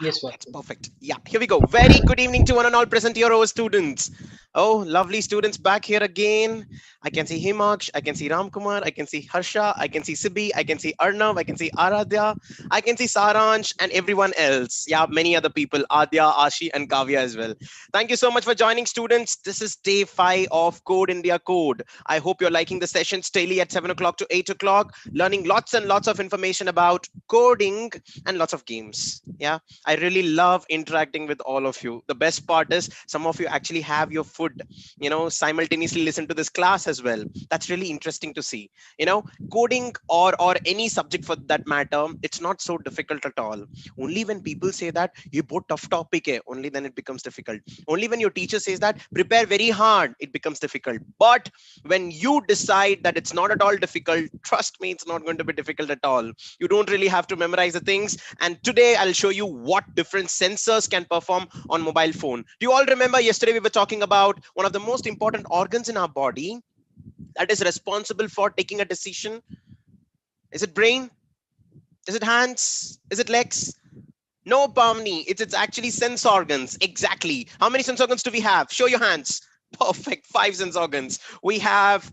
Yes, That's Vasu. perfect. Yeah, here we go. Very good evening to one and all present here, our students. Oh, lovely students back here again. I can see Himaksh, I can see Ramkumar, I can see Harsha, I can see Sibi, I can see Arnav, I can see Aradhya, I can see Saransh, and everyone else. Yeah, many other people, Adya, Ashi, and Kavya as well. Thank you so much for joining, students. This is day 5 of Code India Code. I hope you're liking the sessions daily at 7 o'clock to 8 o'clock, learning lots and lots of information about coding and lots of games. Yeah, I really love interacting with all of you. The best part is some of you actually have your food, simultaneously listen to this class as well. That's really interesting to see. Coding or any subject for that matter, it's not so difficult at all. Only when people say that you put tough topic hai, only then it becomes difficult. Only when your teacher says that prepare very hard, it becomes difficult. But when you decide that it's not at all difficult, trust me, it's not going to be difficult at all. You don't really have to memorize the things. And today I'll show you what different sensors can perform on mobile phone. Do you all remember yesterday we were talking about one of the most important organs in our body that is responsible for taking a decision? Is it brain? Is it hands? Is it legs? No, Pamni. It's actually sense organs. Exactly. How many sense organs do we have? Show your hands. Perfect. 5 sense organs. We have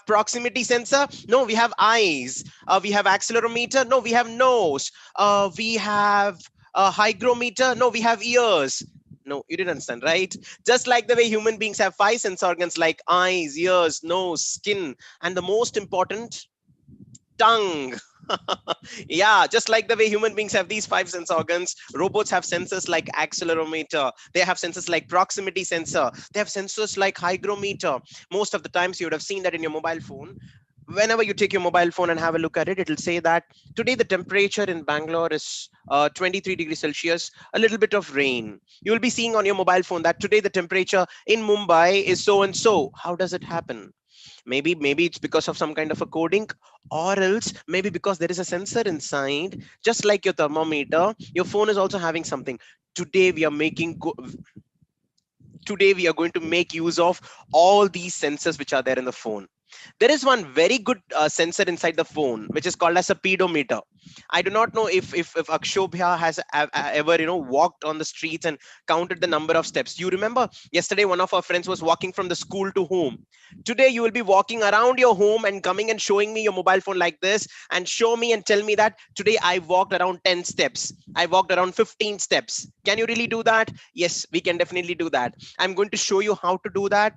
proximity sensor. No, we have eyes. We have accelerometer. No, we have nose. We have a hygrometer. No, we have ears. No, you didn't understand, right? Just like the way human beings have 5 sense organs like eyes, ears, nose, skin, and the most important, tongue. Yeah, just like the way human beings have these 5 sense organs, robots have sensors like accelerometer. They have sensors like proximity sensor. They have sensors like hygrometer. Most of the times you would have seen that in your mobile phone. Whenever you take your mobile phone and have a look at it, it'll say that today the temperature in Bangalore is 23 degrees Celsius, a little bit of rain. You'll be seeing on your mobile phone that today the temperature in Mumbai is so and so. How does it happen? Maybe it's because of some kind of a coding, or else maybe because there is a sensor inside. Just like your thermometer, your phone is also having something. today we are making go- Today we are going to make use of all these sensors which are there in the phone. There is one very good sensor inside the phone which is called as a pedometer. I do not know if Akshobhya has ever walked on the streets and counted the number of steps. You remember yesterday one of our friends was walking from the school to home. Today you will be walking around your home and coming and showing me your mobile phone like this and show me and tell me that today I walked around 10 steps, I walked around 15 steps. Can you really do that? Yes, we can definitely do that. I'm going to show you how to do that.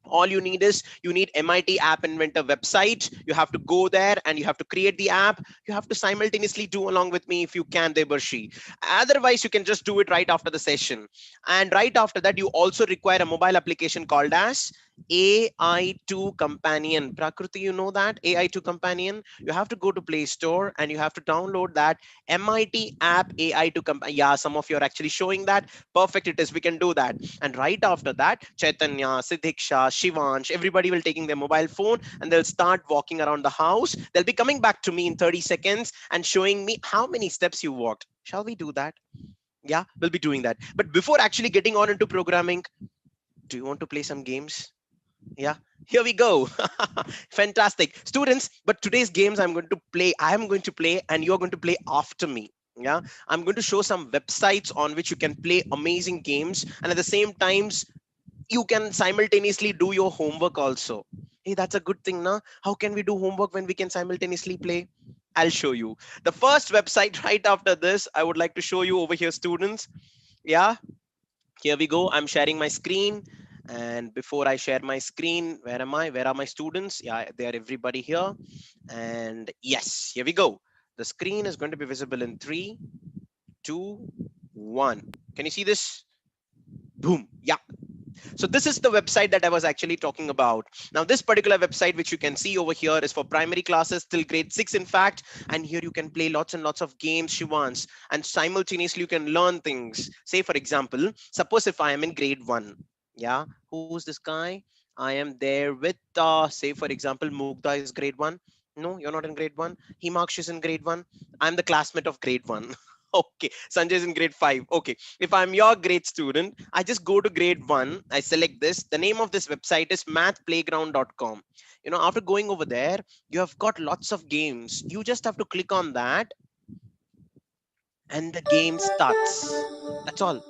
All you need is you need MIT App Inventor website. You have to go there and you have to create the app. You have to simultaneously do along with me if you can, Debarshi. Otherwise, you can just do it right after the session. And right after that, you also require a mobile application called as AI2 Companion. Prakriti, you know that AI2 Companion. You have to go to Play Store and you have to download that MIT App AI2 Companion. Yeah, some of you are actually showing that. Perfect, it is. We can do that. And right after that, Chaitanya, Siddhiksha, Shivansh, everybody will taking their mobile phone and they'll start walking around the house. They'll be coming back to me in 30 seconds and showing me how many steps you walked. Shall we do that? Yeah, we'll be doing that. But before actually getting on into programming, do you want to play some games? Yeah, here we go. Fantastic. Students, but today's games I am going to play and you're going to play after me. Yeah, I'm going to show some websites on which you can play amazing games and at the same times you can simultaneously do your homework also. Hey, that's a good thing, na? How can we do homework when we can simultaneously play? I'll show you. The first website right after this, I would like to show you over here, students. Yeah, here we go. I'm sharing my screen. And before I share my screen, where am I? Where are my students? Yeah, they are everybody here. And yes, here we go. The screen is going to be visible in 3, 2, 1. Can you see this? Boom. Yeah. So this is the website that I was actually talking about. Now, this particular website, which you can see over here, is for primary classes till grade 6, in fact. And here you can play lots and lots of games she wants. And simultaneously, you can learn things. Say, for example, suppose if I am in grade 1. Yeah. Who's this guy? I am there with, say, for example, Mugda is grade 1. No, you're not in grade 1. Himaksh is in grade 1. I'm the classmate of grade 1. Okay. Sanjay is in grade 5. Okay. If I'm your grade student, I just go to grade 1. I select this. The name of this website is mathplayground.com. After going over there, you have got lots of games. You just have to click on that and the game starts. That's all.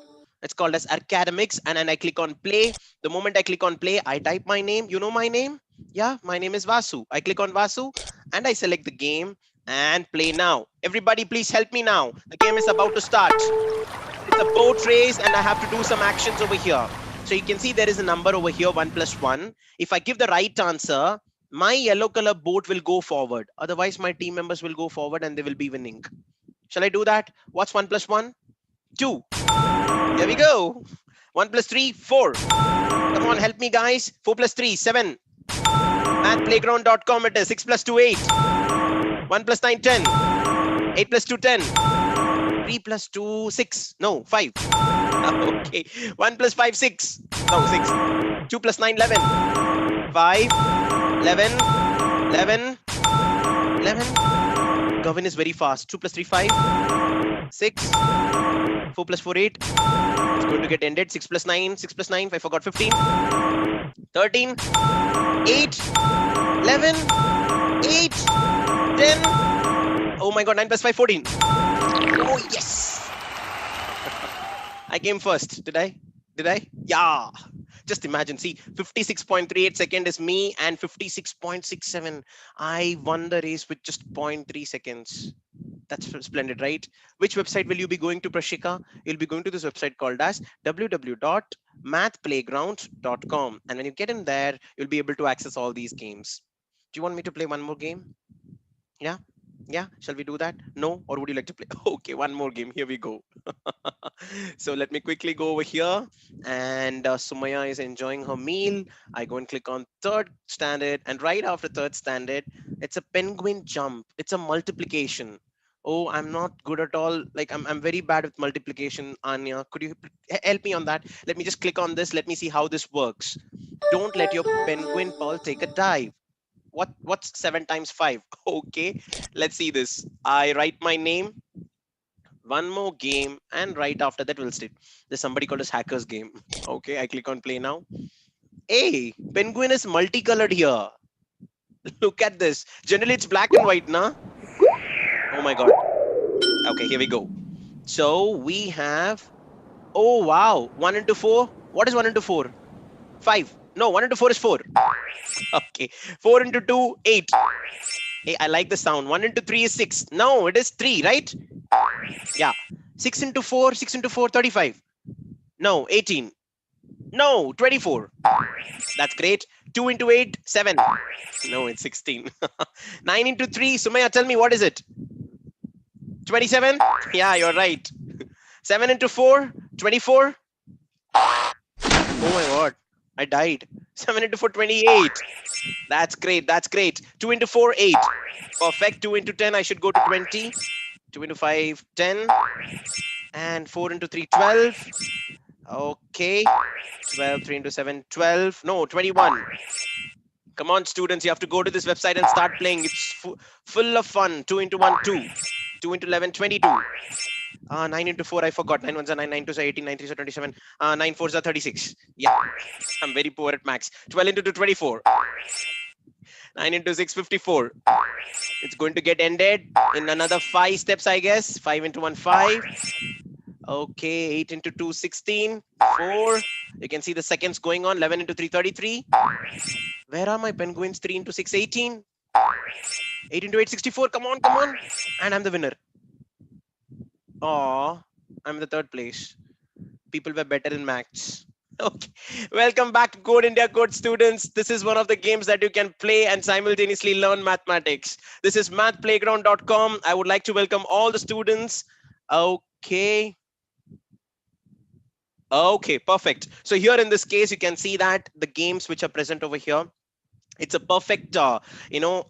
It's called as academics, and then I click on play. The moment I click on play, I type my name. You know my name? Yeah, my name is Vasu. I click on Vasu and I select the game and play now. Everybody, please help me now. The game is about to start. It's a boat race and I have to do some actions over here. So you can see there is a number over here, 1 plus 1. If I give the right answer, my yellow color boat will go forward. Otherwise, my team members will go forward and they will be winning. Shall I do that? What's 1 plus 1? 2. Here we go. 1 plus 3, 4. Come on, help me, guys. 4 plus 3, 7. Mathplayground.com it is. 6 plus 2, 8. 1 plus 9, 10. 8 plus 2, 10. 3 plus 2, 6. No, 5. Okay. 1 plus 5, 6. No, 6. 2 plus 9, 11. 5, 11, 11, 11. Gavin is very fast. 2 plus 3, 5. 6. 4 plus 4, 8. It's going to get ended. 6 plus 9, 6 plus 9. I forgot 15. 13, 8, 11, 8, 10. Oh my god, 9 plus 5, 14. Oh, yes. I came first. Did I? Did I? Yeah. Just imagine. See, 56.38 second is me and 56.67. I won the race with just 0.3 seconds. That's splendid, right? Which website will you be going to, Prashika? You'll be going to this website called as www.mathplayground.com. And when you get in there, you'll be able to access all these games. Do you want me to play one more game? Yeah? Yeah, shall we do that? No? Or would you like to play? Okay, one more game. Here we go. So let me quickly go over here. And Sumaya is enjoying her meal. I go and click on third standard. And right after third standard, it's a penguin jump. It's a multiplication. Oh, I'm not good at all. Like I'm very bad with multiplication, Anya. Could you help me on that? Let me just click on this. Let me see how this works. Don't let your penguin pearl take a dive. What's 7 times 5? Okay, let's see this. I write my name, one more game, and right after that we'll start. There's somebody called as hackers game. Okay, I click on play now. Hey, penguin is multicolored here. Look at this. Generally it's black and white, nah? Oh my god. Okay, here we go. So we have, oh wow, 1 into 4. What is 1 into 4? 5. No, 1 into 4 is 4. Okay, 4 into 2, 8. Hey, I like the sound. 1 into 3 is 6. No, it is 3, right? Yeah. 6 into 4, 6 into 4, 35. No, 18. No, 24. That's great. 2 into 8, 7. No, it's 16. 9 into 3, Sumaya, tell me, what is it? 27? Yeah, you're right. 7 into 4, 24. Oh my god, I died. 7 into 4, 28. That's great. That's great. 2 into 4, 8. Perfect. 2 into 10, I should go to 20. 2 into 5, 10. And 4 into 3, 12. Okay. 12, 3 into 7, 12. No, 21. Come on, students. You have to go to this website and start playing. It's full of fun. 2 into 1, 2. 2 into 11, 22. 9 into 4, I forgot. 9 ones are 9, 9 twos are 18, 9 threes are 27. 9 fours are 36. Yeah, I'm very poor at max. 12 into 2, 24. 9 into 6, 54. It's going to get ended in another 5 steps, I guess. 5 into 1, 5. Okay, 8 into 2, 16. 4. You can see the seconds going on. 11 into 3, 33. Where are my penguins? 3 into 6, 18. 8 into 8, 64. Come on, come on. And I'm the winner. Oh, I'm in the third place. People were better in maths. Okay, welcome back to Code India Code students. This is one of the games that you can play and simultaneously learn mathematics. This is mathplayground.com. I would like to welcome all the students. Okay. Okay, perfect. So here in this case, you can see that the games which are present over here, it's a perfect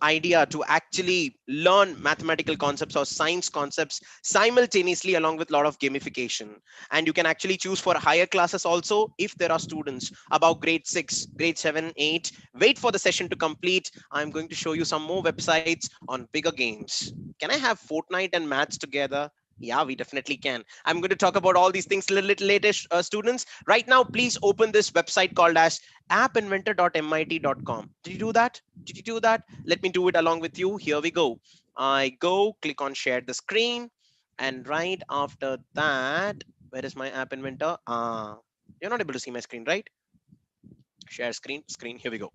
idea to actually learn mathematical concepts or science concepts simultaneously along with a lot of gamification. And you can actually choose for higher classes also. If there are students about grade 6, grade 7, 8, wait for the session to complete. I'm going to show you some more websites on bigger games. Can I have Fortnite and maths together? Yeah, we definitely can. I'm going to talk about all these things a little later, students. Right now, please open this website called as appinventor.mit.com. Did you do that? Did you do that? Let me do it along with you. Here we go. I go click on share the screen. And right after that, where is my app inventor? You're not able to see my screen, right? Share screen, here we go.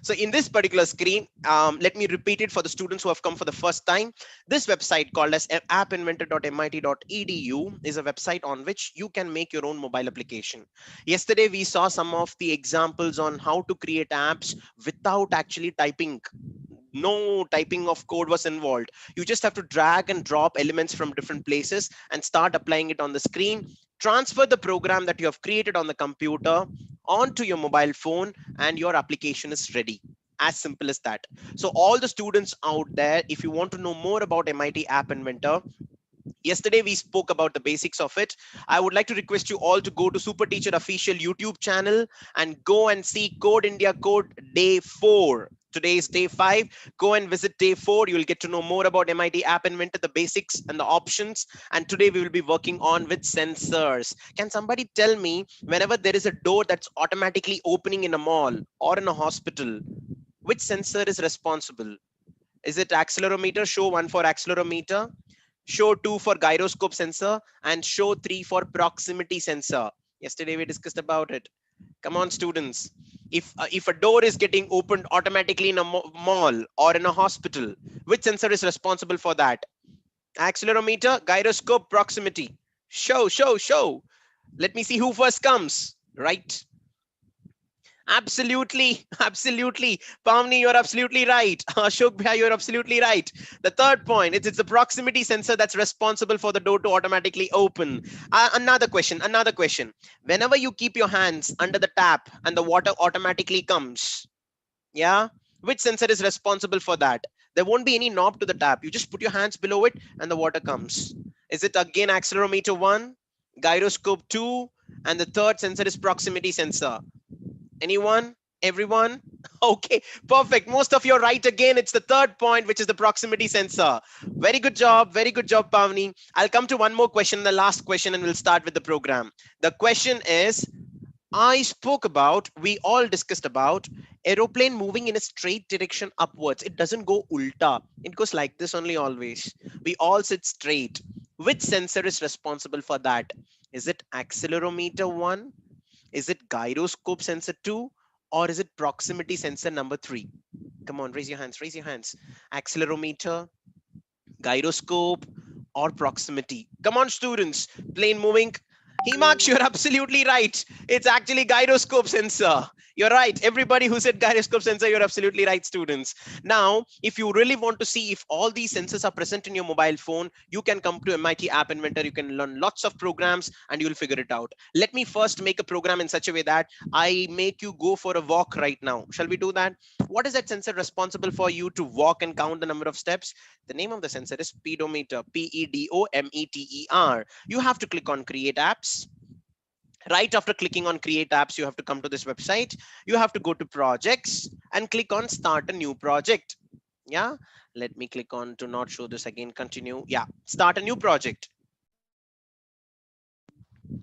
So in this particular screen, let me repeat it for the students who have come for the first time. This website called as appinventor.mit.edu is a website on which you can make your own mobile application. Yesterday, we saw some of the examples on how to create apps without actually typing. No typing of code was involved. You just have to drag and drop elements from different places and start applying it on the screen. Transfer the program that you have created on the computer onto your mobile phone and your application is ready. As simple as that. So all the students out there, if you want to know more about MIT App Inventor, yesterday we spoke about the basics of it. I would like to request you all to go to Super Teacher official YouTube channel and go and see Code India Code Day 4. Today is day 5. Go and visit day 4. You will get to know more about MIT App Inventor, the basics and the options. And today we will be working on with sensors. Can somebody tell me, whenever there is a door that's automatically opening in a mall or in a hospital, which sensor is responsible? Is it accelerometer? Show 1 for accelerometer, show 2 for gyroscope sensor, and show 3 for proximity sensor. Yesterday we discussed about it. Come on, students. If a door is getting opened automatically in a mall or in a hospital, which sensor is responsible for that? Accelerometer, gyroscope, proximity. Show. Let me see who first comes. Right. Absolutely. Pavni, you're absolutely right. Ashok Bhai, you're absolutely right. The third point, it's the proximity sensor that's responsible for the door to automatically open. Another question. Whenever you keep your hands under the tap and the water automatically comes, yeah, which sensor is responsible for that? There won't be any knob to the tap. You just put your hands below it and the water comes. Is it again accelerometer 1, gyroscope 2, and the third sensor is proximity sensor? Anyone? Everyone? Okay, perfect. Most of you are right again. It's the third point, which is the proximity sensor. Very good job, Pavni. I'll come to one more question, the last question, and we'll start with the program. The question is, we all discussed about aeroplane moving in a straight direction upwards. It doesn't go ulta. It goes like this only always. We all sit straight. Which sensor is responsible for that? Is it accelerometer 1? Is it gyroscope sensor 2? Or is it proximity sensor number 3? Come on, raise your hands. Accelerometer, gyroscope, or proximity? Come on, students. Plane moving. Himaksh, you're absolutely right. It's actually gyroscope sensor. You're right. Everybody who said gyroscope sensor, you're absolutely right, students. Now, if you really want to see if all these sensors are present in your mobile phone, you can come to MIT App Inventor. You can learn lots of programs and you'll figure it out. Let me first make a program in such a way that I make you go for a walk right now. Shall we do that? What is that sensor responsible for you to walk and count the number of steps? The name of the sensor is pedometer, Pedometer. You have to click on create apps. Right after clicking on create apps, you have to come to this website. You have to go to projects and click on start a new project. Yeah, let me click on to not show this again. Continue. Yeah, start a new project.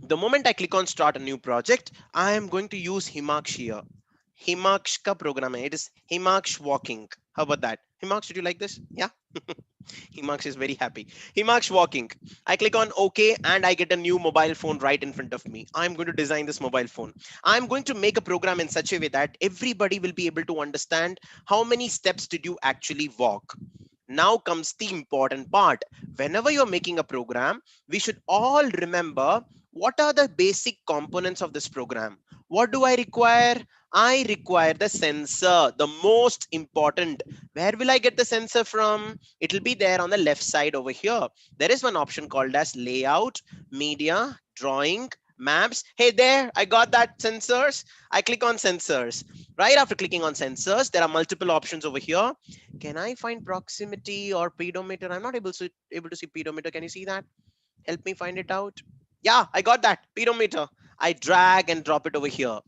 The moment I click on start a new project, I am going to use Himaksh here. Himaksh ka program hai. It is Himaksh walking. How about that? Himaksh, did you like this? Yeah. Himaksh is very happy. Himaksh walking. I click on OK and I get a new mobile phone right in front of me. I'm going to design this mobile phone. I'm going to make a program in such a way that everybody will be able to understand how many steps did you actually walk. Now comes the important part. Whenever you're making a program, we should all remember what are the basic components of this program. What do I require? I require the sensor, the most important. Where will I get the sensor from? It will be there on the left side over here. There is one option called as layout, media, drawing, maps. Hey there, I got that sensors. I click on sensors. Right after clicking on sensors, there are multiple options over here. Can I find proximity or pedometer? I'm not able to see pedometer. Can you see that? Help me find it out. Yeah, I got that pedometer. I drag and drop it over here.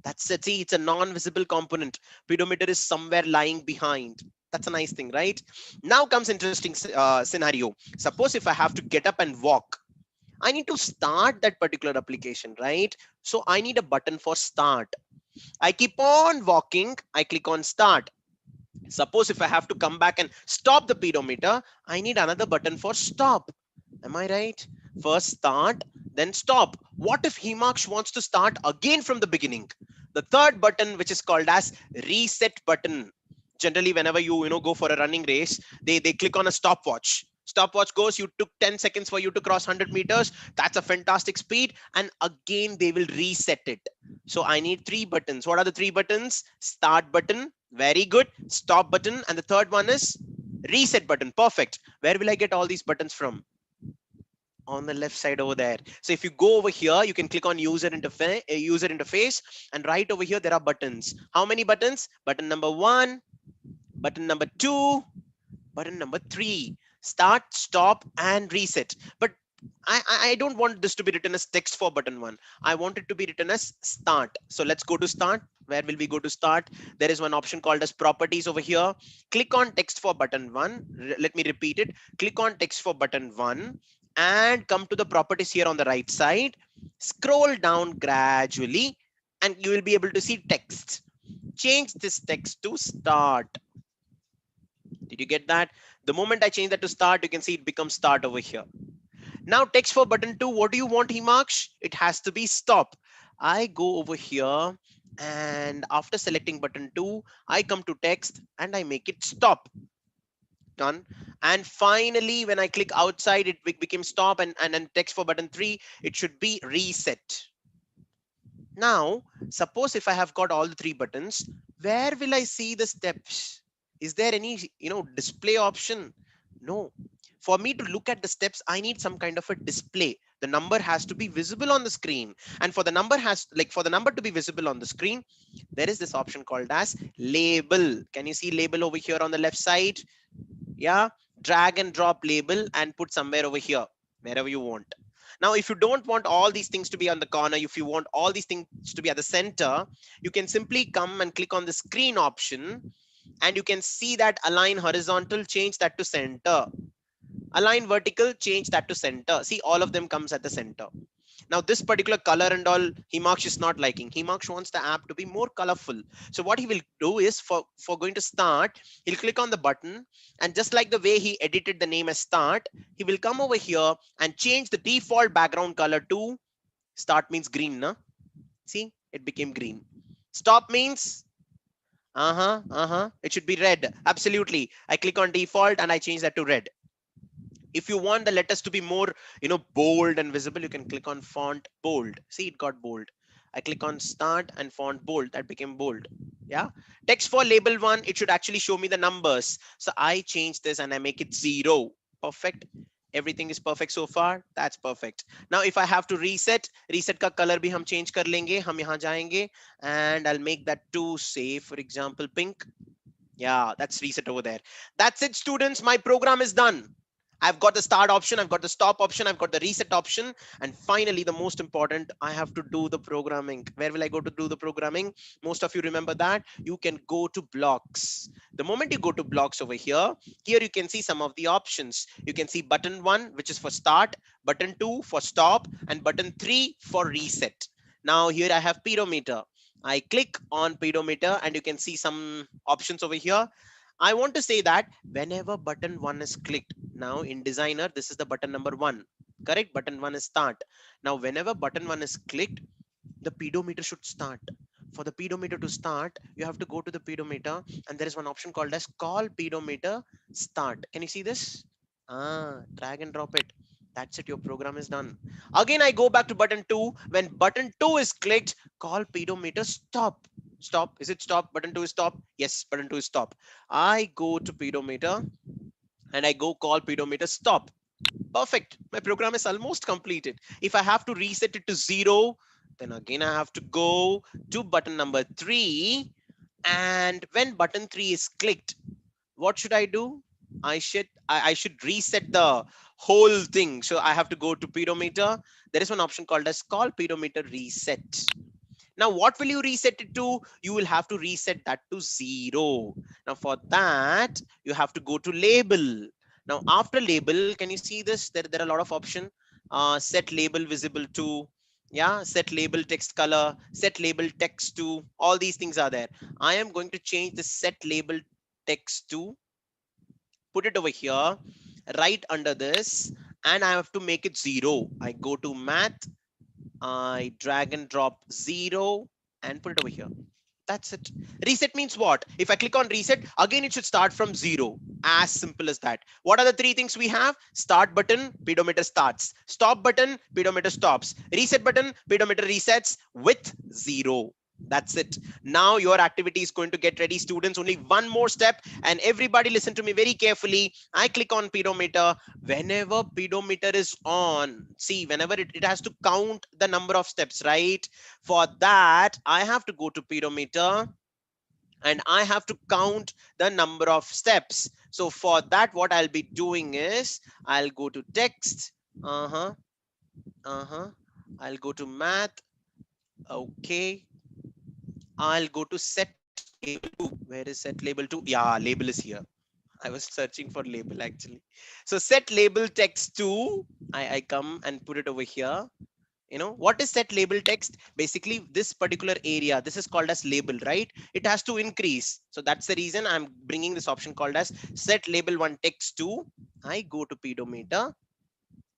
That's it. See, it's a non-visible component. Pedometer is somewhere lying behind. That's a nice thing, right? Now comes interesting scenario. Suppose if I have to get up and walk, I need to start that particular application, right? So I need a button for start. I keep on walking. I click on start. Suppose if I have to come back and stop the pedometer, I need another button for stop. Am I right? First start, then stop. What if Himaksh wants to start again from the beginning? The third button, which is called as reset button. Generally, whenever you go for a running race, they click on a stopwatch. Stopwatch goes, you took 10 seconds for you to cross 100 meters. That's a fantastic speed. And again, they will reset it. So I need three buttons. What are the three buttons? Start button. Very good. Stop button. And the third one is reset button. Perfect. Where will I get all these buttons from? On the left side over there. So if you go over here, you can click on user interface, and right over here there are buttons. How many buttons? Button number 1, button number 2, button number 3. Start, stop, and reset. But I don't want this to be written as text for button 1. I want it to be written as start. So let's go to start. Where will we go to start? There is one option called as properties over here. Click on text for button 1. Let me repeat it. Click on text for button 1 and come to the properties here on the right side. Scroll down gradually and you will be able to see text. Change this text to start. Did you get that? The moment I change that to start, you can see it becomes start over here. Now text for button 2, what do you want, Himaksh? It has to be stop. I go over here and after selecting button 2, I come to text and I make it stop. Done. And finally, when I click outside, it became stop, and then text for button 3, it should be reset. Now, suppose if I have got all the three buttons, where will I see the steps? Is there any display option? No. For me to look at the steps, I need some kind of a display. The number has to be visible on the screen. And for the number to be visible on the screen, there is this option called as label. Can you see label over here on the left side? Yeah, drag and drop label and put somewhere over here, wherever you want. Now, if you don't want all these things to be on the corner, if you want all these things to be at the center, you can simply come and click on the screen option and you can see that align horizontal, change that to center. Align vertical, change that to center. See, all of them comes at the center. Now this particular color and all, Himaksh is not liking. Himaksh wants the app to be more colorful. So what he will do is for going to start, he'll click on the button, and just like the way he edited the name as start, he will come over here and change the default background color to start means green. Na? See, it became green. Stop means it should be red. Absolutely. I click on default and I change that to red. If you want the letters to be more, bold and visible, you can click on font bold. See, it got bold. I click on start and font bold. That became bold. Yeah. Text for label 1, it should actually show me the numbers. So I change this and I make it 0. Perfect. Everything is perfect so far. That's perfect. Now, if I have to reset ka color bhi hum change kar lenge. Hum yahan jayenge and I'll make that to, say, for example, pink. Yeah, that's reset over there. That's it, students. My program is done. I've got the start option, I've got the stop option, I've got the reset option, and finally the most important, I have to do the programming. Where will I go to do the programming? Most of you remember that. You can go to blocks. The moment you go to blocks over here you can see some of the options. You can see button 1, which is for start, button 2 for stop, and button 3 for reset. Now here I have pedometer. I click on pedometer and you can see some options over here. I want to say that whenever button 1 is clicked, now in designer, this is the button number 1, correct? Button 1 is start. Now, whenever button 1 is clicked, the pedometer should start. For the pedometer to start, you have to go to the pedometer and there is one option called as call pedometer start. Can you see this? Drag and drop it. That's it. Your program is done. Again, I go back to button 2. When button 2 is clicked, call pedometer stop. Stop. Is it stop? Button 2 is stop. Yes, button 2 is stop. I go to pedometer and I go call pedometer stop. Perfect. My program is almost completed. If I have to reset it to 0, then again I have to go to button number 3. And when button 3 is clicked, what should I do? I should reset the whole thing. So I have to go to pedometer. There is one option called as call pedometer reset. Now, what will you reset it to? You will have to reset that to 0. Now, for that, you have to go to label. Now, after label, can you see this? There are a lot of options. Set label visible to, yeah, set label text color, set label text to, all these things are there. I am going to change the set label text to, put it over here, right under this, and I have to make it 0. I go to math, I drag and drop 0 and put it over here. That's it. Reset means what? If I click on reset, again, it should start from 0. As simple as that. What are the three things we have? Start button, pedometer starts. Stop button, pedometer stops. Reset button, pedometer resets with 0. That's it. Now your activity is going to get ready, students. Only one more step, and everybody listen to me very carefully. I click on pedometer. Whenever pedometer is on, see, whenever it has to count the number of steps, right? For that, I have to go to pedometer and I have to count the number of steps. So for that, what I'll be doing is I'll go to text. I'll go to math. Okay. I'll go to set label 2. Where is set label 2? Yeah, label is here. I was searching for label actually. So set label text 2. I come and put it over here. You know, what is set label text? Basically, this particular area, this is called as label, right? It has to increase. So that's the reason I'm bringing this option called as set label 1 text 2. I go to pedometer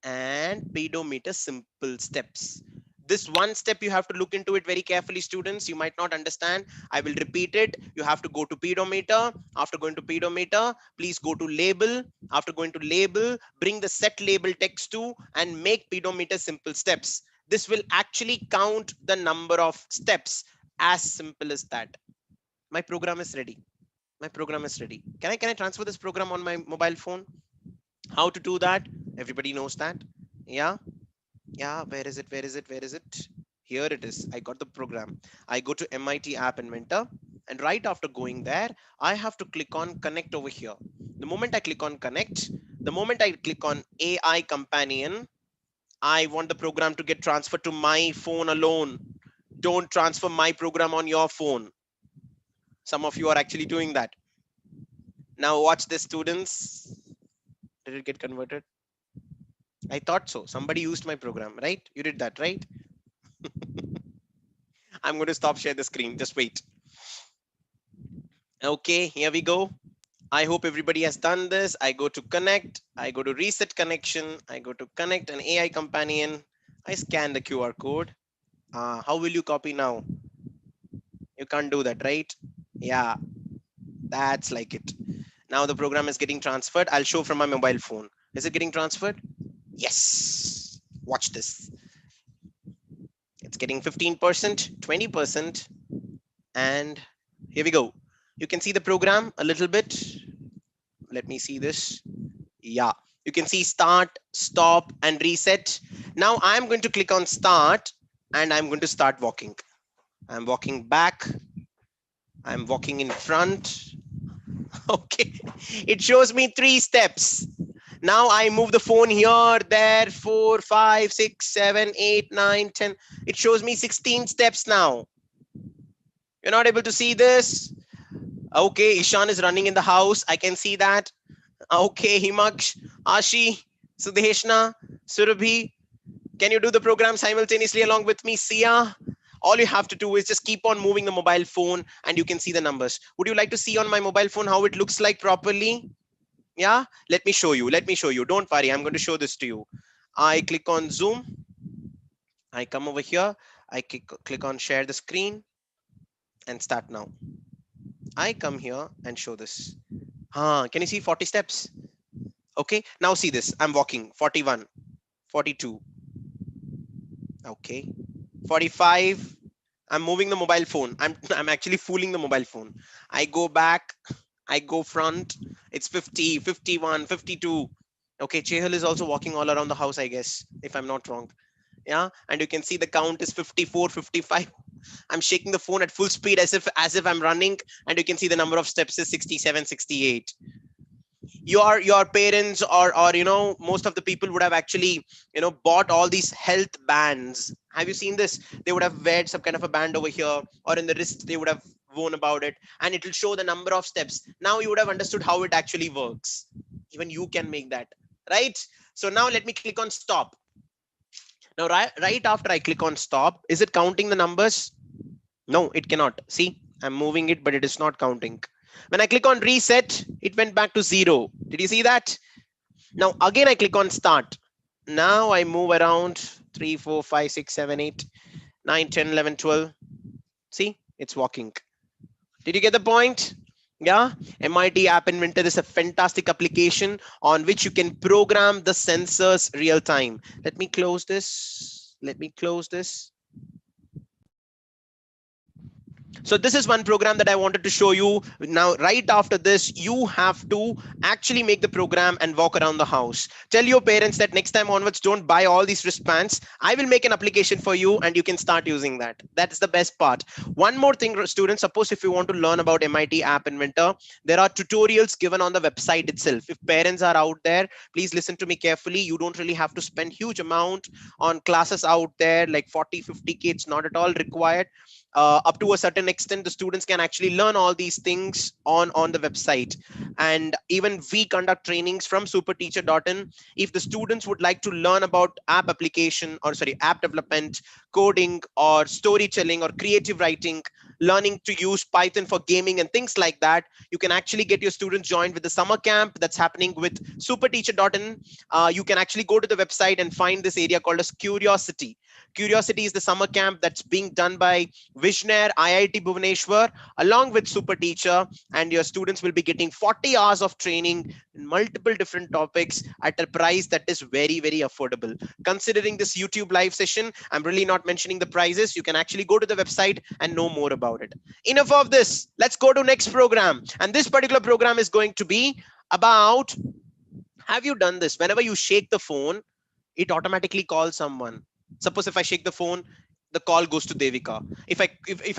and pedometer simple steps. This one step you have to look into it very carefully, students. You might not understand. I will repeat it. You have to go to pedometer. After going to pedometer, please go to label. After going to label, bring the set label text to and make pedometer simple steps. This will actually count the number of steps. As simple as that. My program is ready. My program is ready. Can I transfer this program on my mobile phone? How to do that? Everybody knows that. Yeah. Where is it? Here it is. I got the program. I go to MIT App Inventor, and right after going there, I have to click on connect over here. The moment I click on connect, the moment I click on AI companion, I want the program to get transferred to my phone alone. Don't transfer my program on your phone. Some of you are actually doing that. Now watch this, students. Did it get converted? I thought so. Somebody used my program, right? You did that, right? I'm going to stop share the screen. Just wait. Okay, here we go. I hope everybody has done this. I go to connect. I go to reset connection. I go to connect an AI companion. I scan the QR code. How will you copy now? You can't do that, right? Yeah, that's like it. Now the program is getting transferred. I'll show from my mobile phone. Is it getting transferred? Yes. Watch this. It's getting 15%, 20%, and here we go. You can see the program a little bit. Let me see this. Yeah, you can see start, stop, and reset. Now I'm going to click on start, and I'm going to start walking. I'm walking back. I'm walking in front. Okay, it shows me 3 steps. Now I move the phone here, there, 4, 5, 6, 7, 8, 9, 10. It shows me 16 steps now. You're not able to see this? Okay, Ishan is running in the house. I can see that. Okay, Himaksh, Ashi, Sudeshna, Surabhi. Can you do the program simultaneously along with me? Sia? All you have to do is just keep on moving the mobile phone and you can see the numbers. Would you like to see on my mobile phone how it looks like properly? Yeah, let me show you. Don't worry, I'm going to show this to you. I click on Zoom. I come over here. I click on share the screen and start now. I come here and show this. Can you see 40 steps? Okay, now see this. I'm walking 41, 42. Okay, 45. I'm moving the mobile phone. I'm actually fooling the mobile phone. I go back. I go front. It's 50, 51, 52. Okay, Chehal is also walking all around the house, I guess, if I'm not wrong. Yeah, and you can see the count is 54, 55. I'm shaking the phone at full speed as if I'm running, and you can see the number of steps is 67, 68. Your parents or most of the people would have actually bought all these health bands. Have you seen this? They would have wear some kind of a band over here, or in the wrist they would have worn about it, and it will show the number of steps. Now you would have understood how it actually works. Even you can make that, right? So now let me click on stop. Now right after I click on stop, is it counting the numbers? No, it cannot. See, I'm moving it, but it is not counting. When I click on reset, it went back to 0. Did you see that? Now again I click on start. Now I move around 3, 4, 5, 6, 7, 8, 9, 10, 11, 12. See, it's walking. Did you get the point? Yeah, MIT App Inventor is a fantastic application on which you can program the sensors real time. Let me close this. Let me close this. So this is one program that I wanted to show you. Now, right after this, you have to actually make the program and walk around the house. Tell your parents that next time onwards, don't buy all these wristbands. I will make an application for you and you can start using that. That's the best part. One more thing, students, suppose if you want to learn about MIT App Inventor, there are tutorials given on the website itself. If parents are out there, please listen to me carefully. You don't really have to spend huge amount on classes out there like 40, 50K. It's not at all required. Up to a certain extent, the students can actually learn all these things on the website. And even we conduct trainings from superteacher.in. If the students would like to learn about app application, or sorry, app development, coding, or storytelling, or creative writing, learning to use Python for gaming and things like that, you can actually get your students joined with the summer camp that's happening with superteacher.in. You can actually go to the website and find this area called as Curiosity. Curiosity is the summer camp that's being done by Visionaire IIT Bhubaneswar along with Super Teacher, and your students will be getting 40 hours of training in multiple different topics at a price that is very, very affordable. Considering this YouTube live session, I'm really not mentioning the prices. You can actually go to the website and know more about it. Enough of this. Let's go to next program. And this particular program is going to be about, have you done this? Whenever you shake the phone, it automatically calls someone. Suppose if I shake the phone, the call goes to Devika. If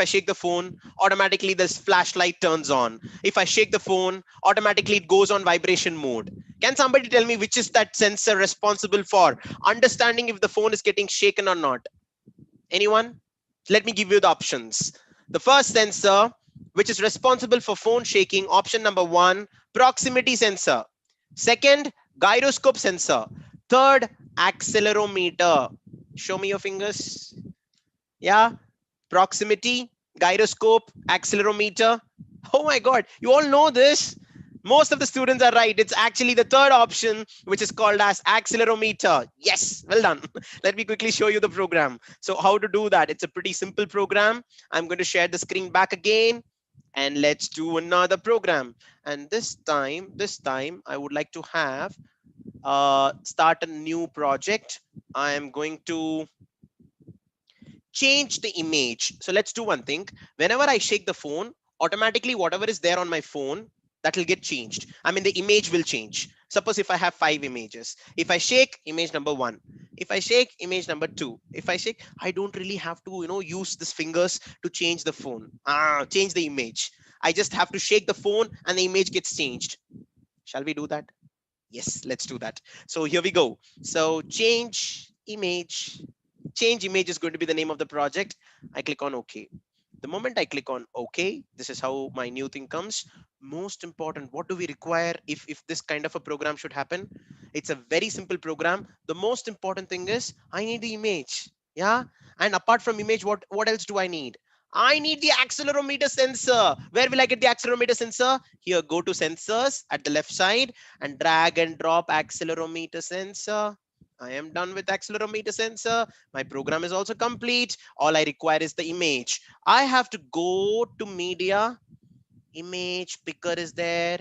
I shake the phone, automatically this flashlight turns on. If I shake the phone, automatically it goes on vibration mode. Can somebody tell me which is that sensor responsible for understanding if the phone is getting shaken or not? Anyone? Let me give you the options. The first sensor, which is responsible for phone shaking, option number one, proximity sensor. Second, gyroscope sensor. Third, accelerometer. Show me your fingers. Yeah, proximity, gyroscope, accelerometer. Oh my God, you all know this. Most of the students are right. It's actually the third option, which is called as accelerometer. Yes, well done. Let me quickly show you the program. So how to do that? It's a pretty simple program. I'm going to share the screen back again and let's do another program. And this time I would like to have start a new project. I am going to change the image. So let's do one thing. Whenever I shake the phone, automatically whatever is there on my phone, that will get changed. I mean, the image will change. Suppose if I have 5 images, if I shake image number one, if I shake image number two, if I shake, I don't really have to, use these fingers to change the phone, change the image. I just have to shake the phone and the image gets changed. Shall we do that? Yes, let's do that. So here we go. So change image is going to be the name of the project. I click on OK. The moment I click on OK, this is how my new thing comes. Most important, what do we require if this kind of a program should happen? It's a very simple program. The most important thing is I need the image. Yeah. And apart from image, what else do I need? I need the accelerometer sensor. Where will I get the accelerometer sensor? Here, go to sensors at the left side and drag and drop accelerometer sensor. I am done with accelerometer sensor. My program is also complete. All I require is the image. I have to go to media. Image picker is there.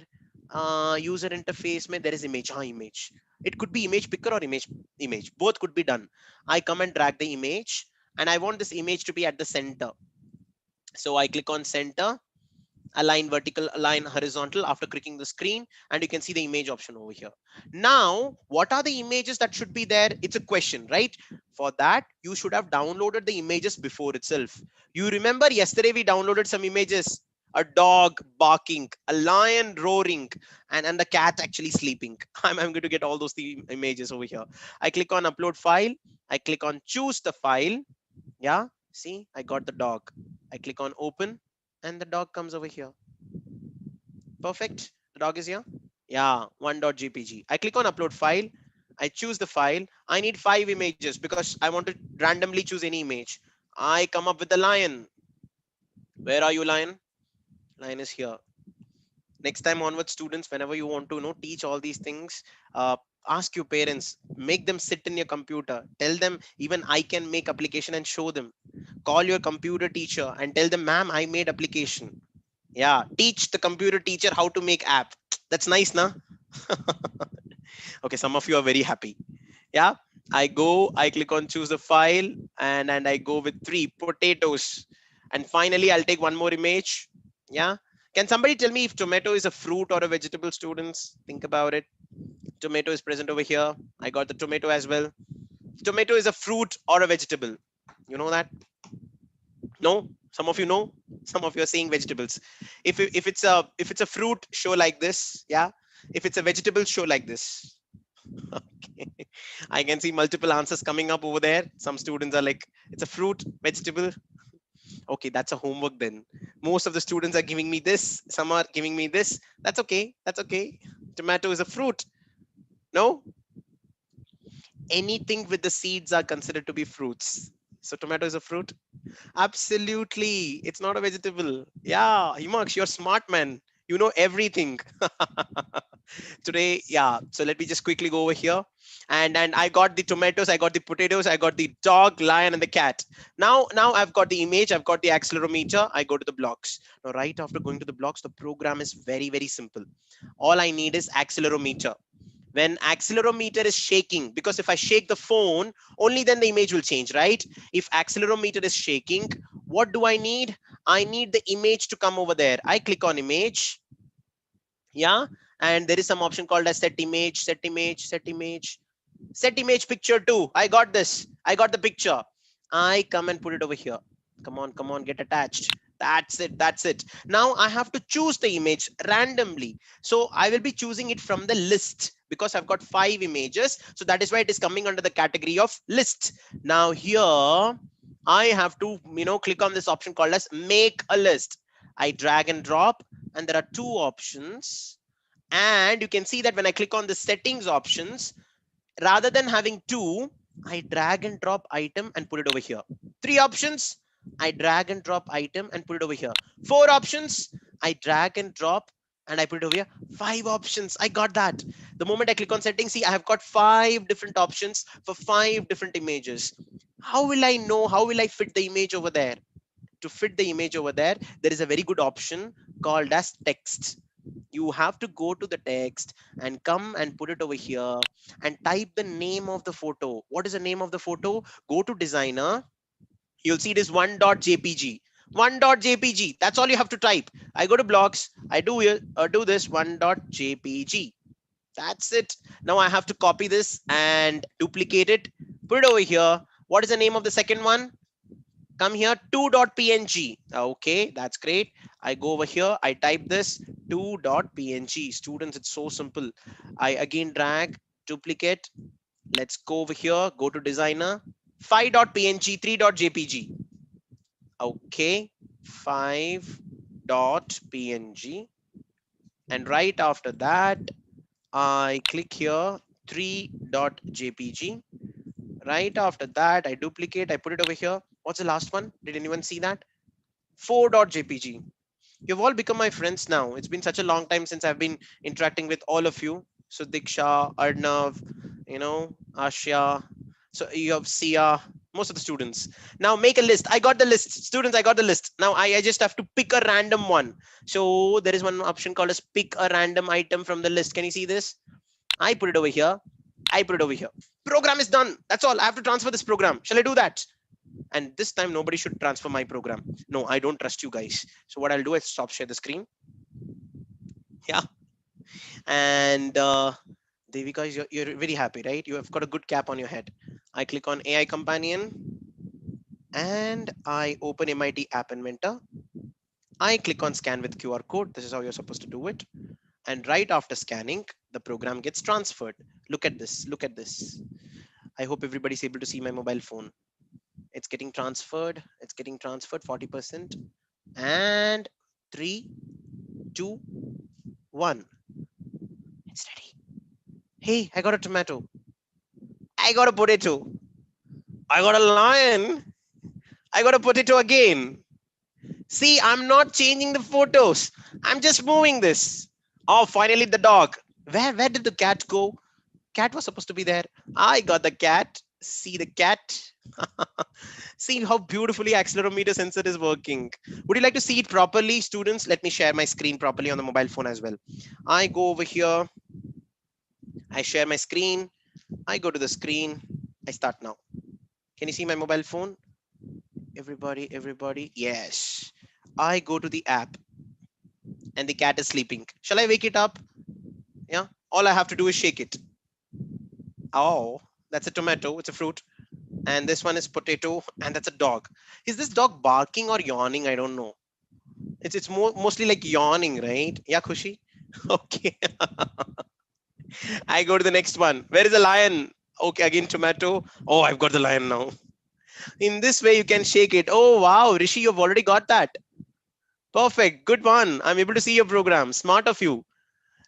User interface, there is image. Image. It could be image picker or image. Both could be done. I come and drag the image, and I want this image to be at the center. So I click on center, align vertical, align horizontal after clicking the screen, and you can see the image option over here. Now, what are the images that should be there? It's a question, right? For that, you should have downloaded the images before itself. You remember yesterday we downloaded some images, a dog barking, a lion roaring, and the cat actually sleeping. I'm going to get all those images over here. I click on upload file. I click on choose the file. Yeah, see, I got the dog. I click on open and the dog comes over here. Perfect. The dog is here. Yeah, 1.jpg. I click on upload file. I choose the file. I need 5 images because I want to randomly choose any image. I come up with the lion. Where are you, lion? Lion is here. Next time onward, students, whenever you want to teach all these things, ask your parents, make them sit in your computer, tell them even I can make application and show them. Call your computer teacher and tell them, ma'am, I made application. Yeah, teach the computer teacher how to make app. That's nice, na? Okay, some of you are very happy. Yeah, I click on choose a file, and I go with 3 potatoes. And finally, I'll take one more image. Yeah. Can somebody tell me if tomato is a fruit or a vegetable, students? Think about it. Tomato is present over here. I got the tomato as well. Tomato is a fruit or a vegetable. You know that? No? Some of you know. Some of you are saying vegetables. If it's a fruit, show like this. Yeah. If it's a vegetable, show like this. Okay. I can see multiple answers coming up over there. Some students are like, it's a fruit, vegetable. Okay, that's a homework then. Most of the students are giving me this. Some are giving me this. That's okay. That's okay. Tomato is a fruit. No? Anything with the seeds are considered to be fruits. So tomato is a fruit? Absolutely. It's not a vegetable. Yeah, Himaksh, you're smart, man. You know everything. Today, yeah. So let me just quickly go over here. And I got the tomatoes, I got the potatoes, I got the dog, lion, and the cat. Now I've got the image, I've got the accelerometer. I go to the blocks. Now, right after going to the blocks, the program is very, very simple. All I need is accelerometer. When accelerometer is shaking, because if I shake the phone, only then the image will change, right? If accelerometer is shaking, what do I need? I need the image to come over there. I click on image. Yeah. And there is some option called as set image, set image, set image, set image picture too. I got this. I got the picture. I come and put it over here. Come on, get attached. That's it. That's it. Now I have to choose the image randomly. So I will be choosing it from the list because I've got 5 images. So that is why it is coming under the category of list. Now here I have to, click on this option called as make a list. I drag and drop, and there are 2 options. And you can see that when I click on the settings options, rather than having 2, I drag and drop item and put it over here. 3 options, I drag and drop item and put it over here. 4 options, I drag and drop and I put it over here. 5 options, I got that. The moment I click on settings, see, I have got 5 different options for 5 different images. How will I know? How will I fit the image over there? To fit the image over there, there is a very good option called as text. You have to go to the text and come and put it over here and type the name of the photo. What is the name of the photo? Go to designer. You'll see it is 1.jpg. 1.jpg. That's all you have to type. I go to blocks. I do this 1.jpg. That's it. Now I have to copy this and duplicate it. Put it over here. What is the name of the second one? Come here, 2.png. Okay, that's great. I go over here, I type this 2.png. Students, it's so simple. I again drag, duplicate. Let's go over here, go to designer. 5.png, 3.jpg. Okay, 5.png. And right after that, I click here, 3.jpg. Right after that, I duplicate, I put it over here. What's the last one? Did anyone see that? 4.jpg. You've all become my friends now. It's been such a long time since I've been interacting with all of you. So Diksha, Arnav, Ashya. So you have Sia, most of the students. Now make a list. I got the list. Students, I got the list. Now I just have to pick a random one. So there is one option called as pick a random item from the list. Can you see this? I put it over here. I put it over here. Program is done. That's all. I have to transfer this program. Shall I do that? And this time nobody should transfer my program. No, I don't trust you guys. So what I'll do is stop share the screen. Yeah. And Devika, you're very happy, right? You have got a good cap on your head. I click on AI Companion and I open MIT App Inventor. I click on scan with QR code. This is how you're supposed to do it. And right after scanning, the program gets transferred. Look at this. Look at this. I hope everybody's able to see my mobile phone. It's getting transferred. It's getting transferred 40%. And 3, 2, 1. It's ready. Hey, I got a tomato. I got a potato. I got a lion. I got a potato again. See, I'm not changing the photos. I'm just moving this. Oh, finally the dog. Where did the cat go? cat was supposed to be there. I got the cat. See the cat. See how beautifully accelerometer sensor is working. Would you like to see it properly, students? Let me share my screen properly on the mobile phone as well. I go over here. I share my screen. I go to the screen. I start now. Can you see my mobile phone? Everybody. Yes. I go to the app and the cat is sleeping. Shall I wake it up? Yeah. All I have to do is shake it. Oh, that's a tomato. It's a fruit. And this one is potato. And that's a dog. Is this dog barking or yawning? I don't know. It's mostly like yawning, right? Yeah, Khushi. Okay. I go to the next one. Where is the lion? Okay, again tomato. Oh, I've got the lion now. In this way, you can shake it. Oh, wow, Rishi, you've already got that. Perfect. Good one. I'm able to see your program. Smart of you.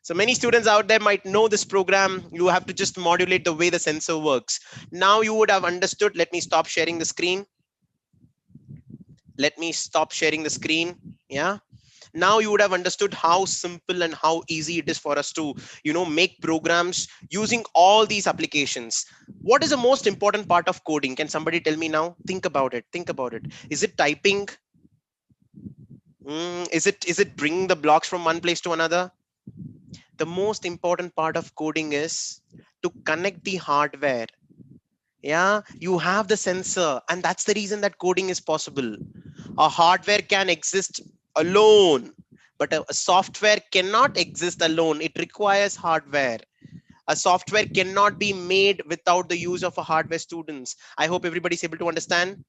So many students out there might know this program. You have to just modulate the way the sensor works. Now you would have understood. Let me stop sharing the screen. Let me stop sharing the screen. Yeah. Now you would have understood how simple and how easy it is for us to, make programs using all these applications. What is the most important part of coding? Can somebody tell me now? Think about it. Think about it. Is it typing? Is it bringing the blocks from one place to another? The most important part of coding is to connect the hardware. Yeah, you have the sensor, and that's the reason that coding is possible. A hardware can exist alone, but a software cannot exist alone. It requires hardware. A software cannot be made without the use of a hardware, students. I hope everybody's able to understand.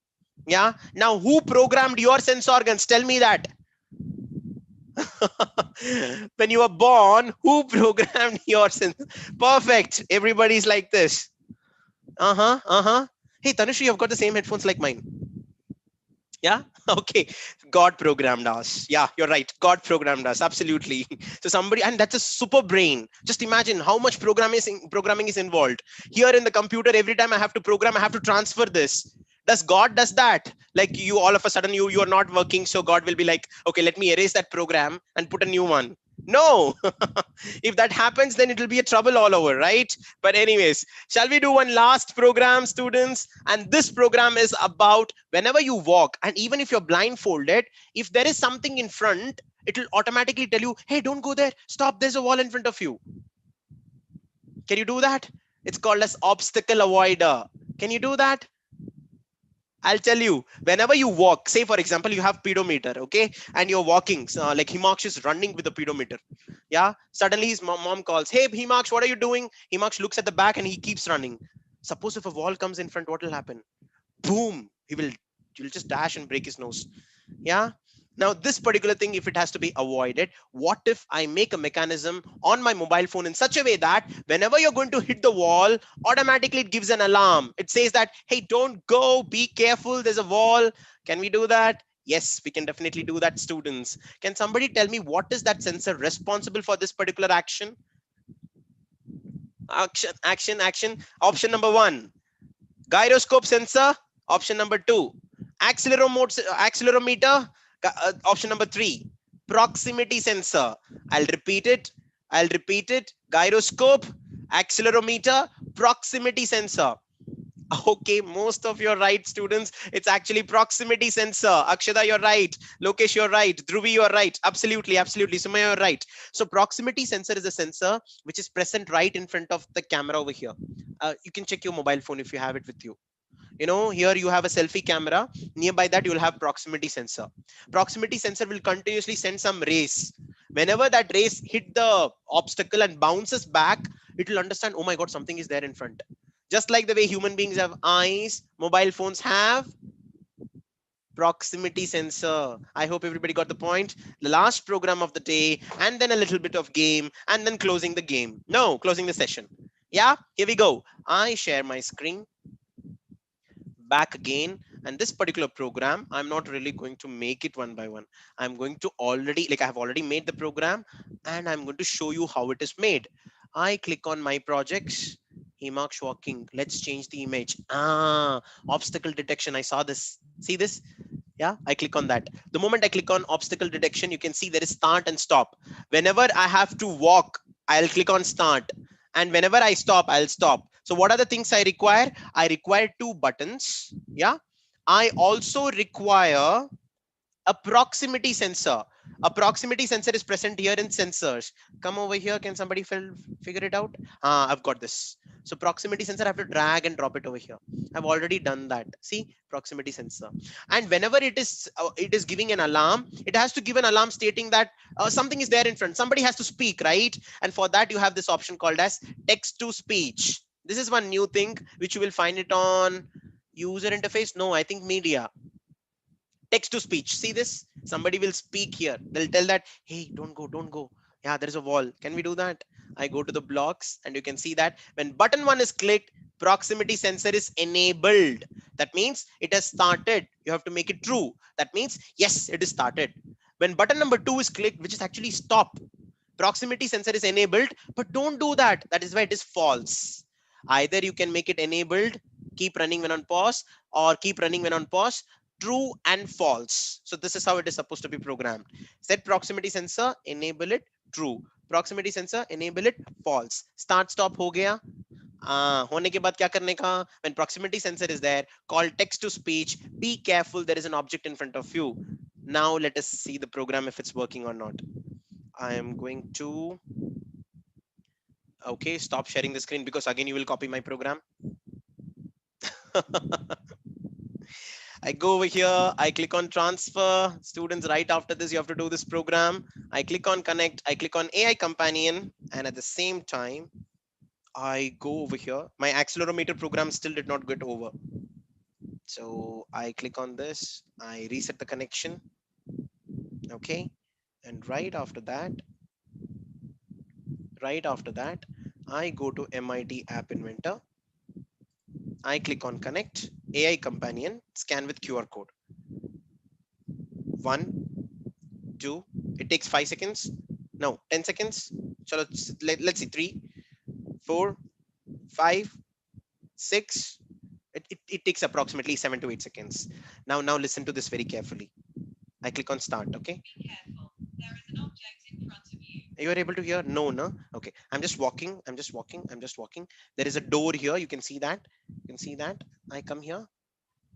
Yeah. Now, who programmed your sense organs? Tell me that. When you were born, who programmed your sense? Perfect. Everybody's like this. Hey, Tanushree, you've got the same headphones like mine. Yeah. Okay. God programmed us. Yeah, you're right. God programmed us. Absolutely. So somebody, and that's a super brain. Just imagine how much programming is involved. Here in the computer, every time I have to program, I have to transfer this. Does God does that? Like you, all of a sudden you are not working. So God will be like, okay, let me erase that program and put a new one. No. If that happens, then it will be a trouble all over, right? But anyways, shall we do one last program, students? And this program is about whenever you walk, and even if you're blindfolded, if there is something in front, it will automatically tell you, hey, don't go there. Stop. There's a wall in front of you. Can you do that? It's called as obstacle avoider. Can you do that? I'll tell you, whenever you walk, say for example, you have pedometer, okay, and you're walking, like Himaksh is running with the pedometer. Yeah, suddenly his mom calls, hey Himaksh, what are you doing? Himaksh looks at the back and he keeps running. Suppose if a wall comes in front, what will happen? Boom, he'll just dash and break his nose. Yeah. Now this particular thing, if it has to be avoided, what if I make a mechanism on my mobile phone in such a way that whenever you're going to hit the wall, automatically it gives an alarm. It says that, hey, don't go, be careful, there's a wall. Can we do that? Yes, we can definitely do that, students. Can somebody tell me what is that sensor responsible for this particular action? Action. Option number 1, gyroscope sensor. Option number 2, accelerometer. Option number 3, proximity sensor. I'll repeat it. Gyroscope, accelerometer, proximity sensor. Okay, most of you are right, students. It's actually proximity sensor. Akshada, you're right. Lokesh, you're right. Dhruvi, you're right. Absolutely. Sumaya, you're right. So proximity sensor is a sensor which is present right in front of the camera over here. You can check your mobile phone if you have it with you. Here you have a selfie camera. Nearby that you will have proximity sensor. Proximity sensor will continuously send some rays. Whenever that rays hit the obstacle and bounces back, it will understand, oh my God, something is there in front. Just like the way human beings have eyes, mobile phones have proximity sensor. I hope everybody got the point. The last program of the day, and then a little bit of game, and then closing the game. No, closing the session. Yeah, here we go. I share my screen. Back again, and this particular program, I'm not really going to make it one by one. I'm going to I have already made the program, and I'm going to show you how it is made. I click on my projects. Himaksh walking. Let's change the image. Obstacle detection. I saw this. See this? Yeah, I click on that. The moment I click on obstacle detection, you can see there is start and stop. Whenever I have to walk, I'll click on start. and whenever I stop, I'll stop. So what are the things I require? I require two buttons. Yeah. I also require a proximity sensor. A proximity sensor is present here in sensors. Come over here. Can somebody figure it out? I've got this. So proximity sensor, I have to drag and drop it over here. I've already done that. See, proximity sensor. And whenever it is giving an alarm, it has to give an alarm stating that something is there in front. Somebody has to speak, right? And for that, you have this option called as text to speech. This is one new thing which you will find it on user interface. No, I think media. Text to speech. See this? Somebody will speak here. They'll tell that, hey, don't go, don't go. Yeah, there's a wall. Can we do that? I go to the blocks and you can see that when button 1 is clicked, proximity sensor is enabled. That means it has started. You have to make it true. That means, yes, it is started. When button number 2 is clicked, which is actually stop, proximity sensor is enabled, but don't do that. That is why it is false. Either you can make it enabled, keep running when on pause, or keep running when on pause, true and false. So this is how it is supposed to be programmed. Set proximity sensor, enable it, true. Proximity sensor, enable it, false. Start stop हो गया. होने के बाद क्या करने का? When proximity sensor is there, call text to speech. Be careful, there is an object in front of you. Now let us see the program if it's working or not. I am going to, okay, stop sharing the screen because again you will copy my program. I go over here, I click on transfer. Students, right after this, you have to do this program. I click on connect, I click on AI companion, and at the same time, I go over here. My accelerometer program still did not get over. So I click on this, I reset the connection. Okay. And right after that, I go to MIT App Inventor. I click on connect, AI companion, scan with QR code. 1, 2, it takes 5 seconds. No, 10 seconds. So let's see, 3, 4, 5, 6. It takes approximately 7 to 8 seconds. Now listen to this very carefully. I click on start, okay? Be careful. There is an object in front of you. You are able to hear? No, no. Okay. I'm just walking. There is a door here. You can see that. I come here.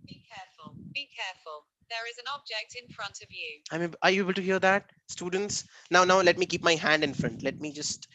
Be careful. Be careful. There is an object in front of you. Are you able to hear that, students? Now let me keep my hand in front. Let me just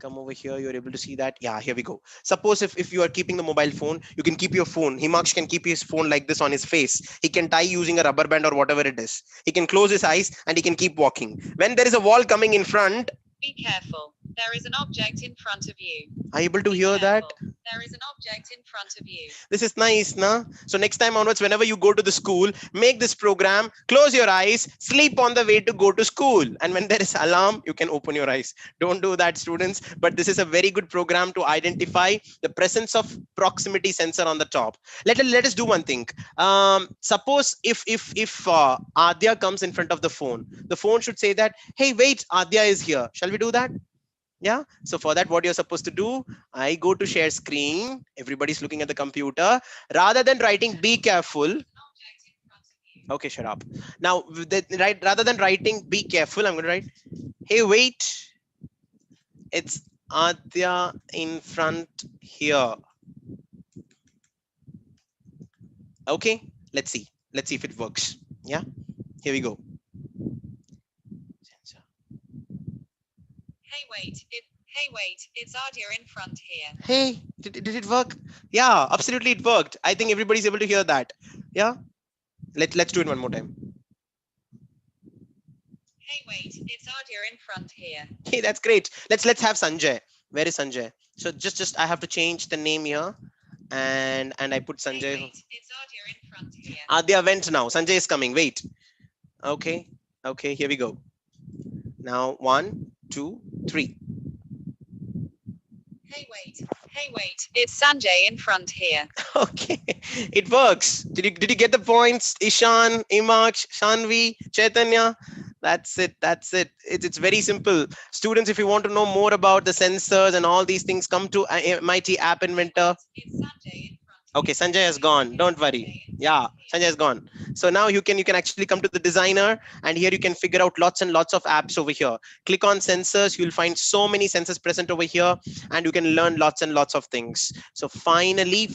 come over here. You're able to see that. Yeah, here we go. Suppose if you are keeping the mobile phone, you can keep your phone. Himaksh can keep his phone like this on his face. He can tie using a rubber band or whatever it is. He can close his eyes and he can keep walking. When there is a wall coming in front, be careful. There is an object in front of you. Are you able to hear that? There is an object in front of you. This is nice, na? So next time onwards, whenever you go to the school, make this program, close your eyes, sleep on the way to go to school. And when there is alarm, you can open your eyes. Don't do that, students. But this is a very good program to identify the presence of proximity sensor on the top. Let us do one thing. Suppose if Adya comes in front of the phone should say that, hey, wait, Adya is here. Shall we do that? Yeah. So for that, what you're supposed to do, I go to share screen. Everybody's looking at the computer. Rather than writing, be careful. Okay, shut up. Now, rather than writing, be careful, I'm going to write, hey, wait, it's Adya in front here. Okay, let's see if it works. Yeah, here we go. Hey, wait, it's Adya in front here. Hey, did it work? Yeah, absolutely it worked. I think everybody's able to hear that. Yeah, let's do it one more time. Hey, wait, it's Adya in front here. Hey, that's great. Let's have Sanjay. Where is Sanjay? So just I have to change the name here, and I put Sanjay. Hey, wait, it's Adya in front here. Adya went now. Sanjay is coming. Wait. Okay, here we go. Now 1, 2, 3. Hey, wait, it's Sanjay in front here. Okay, it works. Did you get the points? Ishan, Imaksh, Shanvi, Chaitanya. That's it. It's very simple. Students, if you want to know more about the sensors and all these things, come to MIT App Inventor. It's Sanjay in front Okay, Sanjay has gone. Don't worry. Yeah, Sanjay has gone. So now you can actually come to the designer, and here you can figure out lots and lots of apps over here. Click on sensors. You'll find so many sensors present over here, and you can learn lots and lots of things. So finally,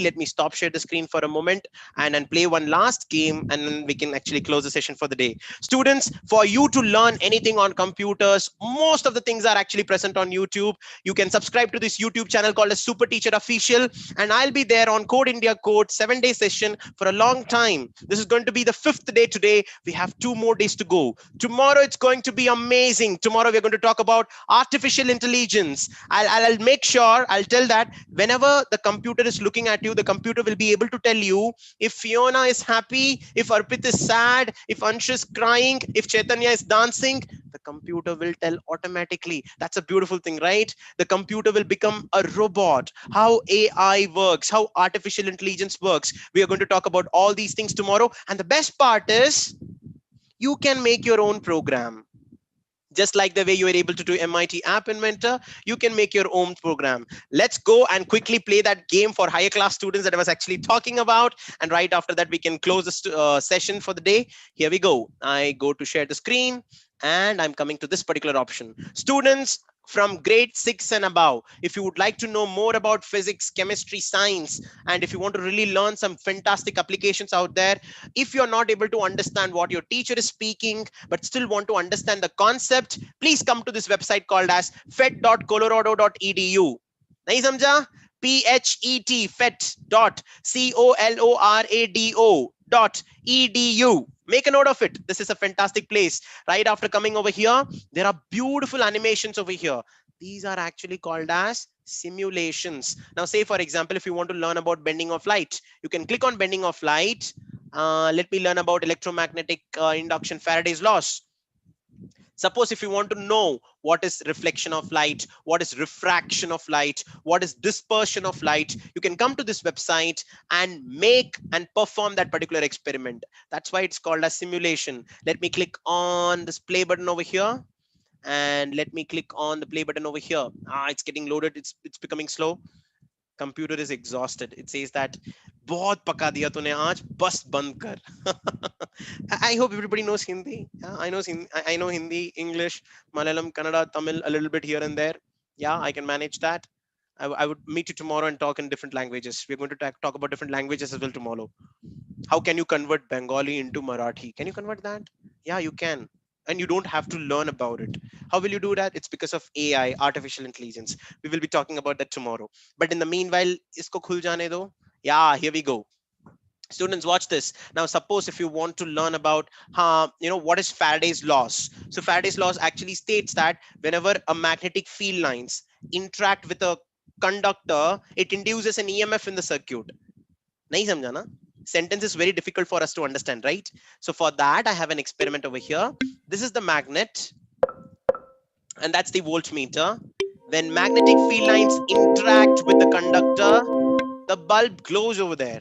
let me stop share the screen for a moment and then play one last game, and then we can actually close the session for the day. Students, for you to learn anything on computers, most of the things are actually present on YouTube. You can subscribe to this YouTube channel called as Super Teacher Official, and I'll be there on Code India Code 7-day session for a long time. This is going to be the 5th day today. We have 2 more days to go. Tomorrow it's going to be amazing. Tomorrow we're going to talk about artificial intelligence. I'll make sure, I'll tell that whenever the computer is looking at you, the computer will be able to tell you if Fiona is happy, if Arpit is sad, if Ansh is crying, if Chaitanya is dancing, the computer will tell automatically. That's a beautiful thing, right? The computer will become a robot. How AI works, how artificial intelligence works. We are going to talk about all these things tomorrow. And the best part is you can make your own program. Just like the way you were able to do MIT App Inventor, you can make your own program. Let's go and quickly play that game for higher class students that I was actually talking about. And right after that, we can close this session for the day. Here we go. I go to share the screen, and I'm coming to this particular option. Students from grade 6 and above, if you would like to know more about physics, chemistry, science, and if you want to really learn some fantastic applications out there, if you're not able to understand what your teacher is speaking but still want to understand the concept, please come to this website called as fet.colorado.edu. nahi samjha? PHET fet.colorado.edu. Make a note of it. This is a fantastic place. Right after coming over here, there are beautiful animations over here. These are actually called as simulations. Now, say for example, if you want to learn about bending of light, you can click on bending of light. Let me learn about electromagnetic induction, Faraday's laws. Suppose if you want to know what is reflection of light, what is refraction of light, what is dispersion of light, you can come to this website and make and perform that particular experiment. That's why it's called a simulation. Let me click on this play button over here, and let me click on the play button over here. It's getting loaded. It's becoming slow. Computer is exhausted. It says that बहुत पका दिया तूने आज, बस बंद कर. I hope everybody knows Hindi. Yeah, I know Hindi, English, Malayalam, Kannada, Tamil, a little bit here and there. Yeah, I can manage that. I would meet you tomorrow and talk in different languages. We're going to talk about different languages as well tomorrow. How can you convert Bengali into Marathi? Can you convert that? Yeah, you can. And you don't have to learn about it. How will you do that? It's because of AI, artificial intelligence. We will be talking about that tomorrow. But in the meanwhile, isko khul jane do. Yeah, here we go. Students, watch this. Now, suppose if you want to learn about what is Faraday's laws. So Faraday's laws actually states that whenever a magnetic field lines interact with a conductor, it induces an EMF in the circuit. Nahi samjha na? Sentence is very difficult for us to understand, right? So for that, I have an experiment over here. This is the magnet, and that's the voltmeter. When magnetic field lines interact with the conductor, the bulb glows over there.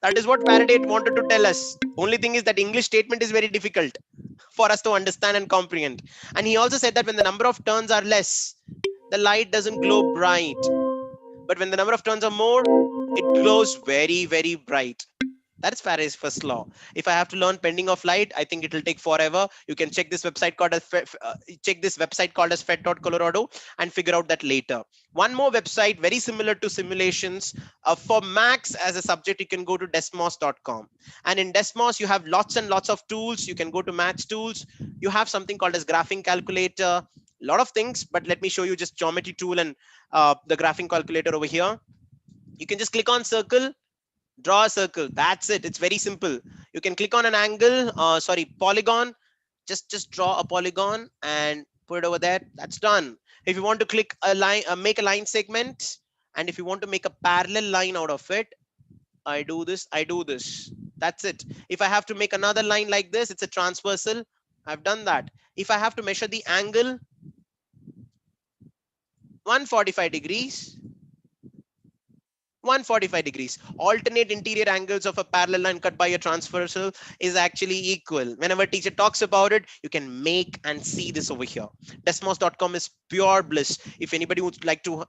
That is what Faraday wanted to tell us. Only thing is that English statement is very difficult for us to understand and comprehend. And he also said that when the number of turns are less, the light doesn't glow bright. But when the number of turns are more, it glows very, very bright. That is Faraday's first law. If I have to learn bending of light, I think it will take forever. You can check this website called as fet.colorado and figure out that later. One more website very similar to simulations for Max as a subject. You can go to desmos.com, and in Desmos you have lots and lots of tools. You can go to Maths tools. You have something called as graphing calculator. A lot of things, but let me show you just geometry tool and the graphing calculator over here. You can just click on circle, draw a circle. That's it. It's very simple. You can click on an angle, polygon. Just draw a polygon and put it over there. That's done. If you want to click a line, make a line segment, and if you want to make a parallel line out of it, I do this. That's it. If I have to make another line like this, it's a transversal. I've done that. If I have to measure the angle 145 degrees, 145 degrees. Alternate interior angles of a parallel line cut by a transversal is actually equal. Whenever teacher talks about it, you can make and see this over here. Desmos.com is pure bliss. If anybody would like to,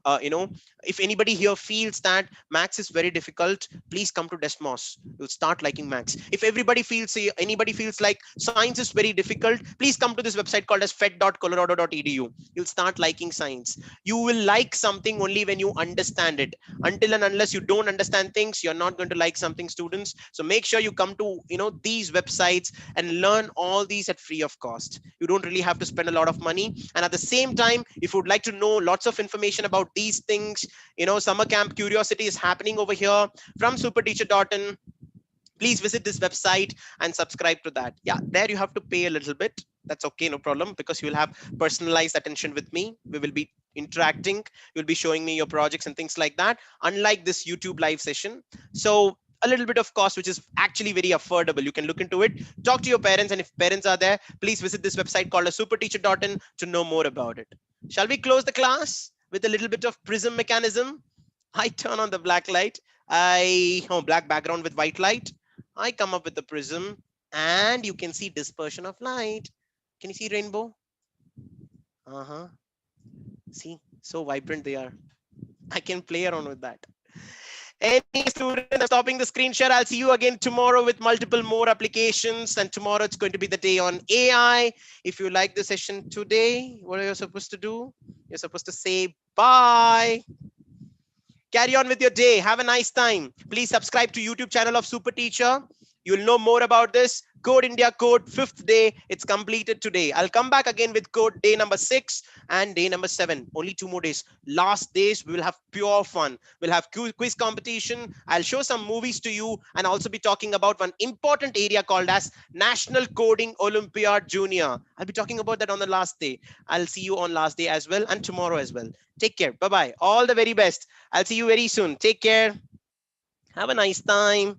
if anybody here feels that max is very difficult, please come to Desmos. You'll start liking max. If anybody feels like science is very difficult, please come to this website called as fed.colorado.edu. You'll start liking science. You will like something only when you understand it. Until and unless you don't understand things, you're not going to like something, students. So make sure you come to these websites and learn all these at free of cost. You don't really have to spend a lot of money. And at the same time, if you would like to know lots of information about these things, summer camp curiosity is happening over here from superteacher.in. Please visit this website and subscribe to that. Yeah, there you have to pay a little bit. That's okay, no problem, because you will have personalized attention with me. We will be interacting. You'll be showing me your projects and things like that, unlike this YouTube live session. So a little bit of cost, which is actually very affordable. You can look into it, talk to your parents, and if parents are there, please visit this website called superteacher.in to know more about it. Shall we close the class with a little bit of prism mechanism? I turn on the black light. Black background with white light. I come up with the prism, and you can see dispersion of light. Can you see rainbow? See, so vibrant they are. I can play around with that. Any student, I'm stopping the screen share. I'll see you again tomorrow with multiple more applications. And tomorrow it's going to be the day on AI. If you like the session today, what are you supposed to do? You're supposed to say bye. Carry on with your day. Have a nice time. Please subscribe to YouTube channel of Super Teacher. You'll know more about this. Code India Code 5th day. It's completed today. I'll come back again with code day number 6 and day number 7. Only 2 more days. Last days, we will have pure fun. We'll have quiz competition. I'll show some movies to you and also be talking about one important area called as National Coding Olympiad Junior. I'll be talking about that on the last day. I'll see you on last day as well and tomorrow as well. Take care. Bye-bye. All the very best. I'll see you very soon. Take care. Have a nice time.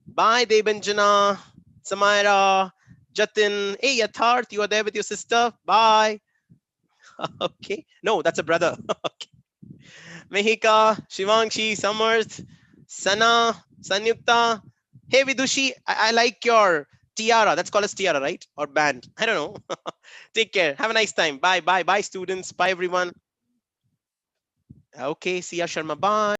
Bye, Debanjana, Samaira, Jatin. Hey, Yatharth, you are there with your sister. Bye. Okay. No, that's a brother. Okay. Mehika, Shivangshi, Samarth, Sana, Sanyukta. Hey, Vidushi, I like your tiara. That's called as tiara, right? Or band. I don't know. Take care. Have a nice time. Bye, bye, bye, students. Bye, everyone. Okay, see ya, Sharma. Bye.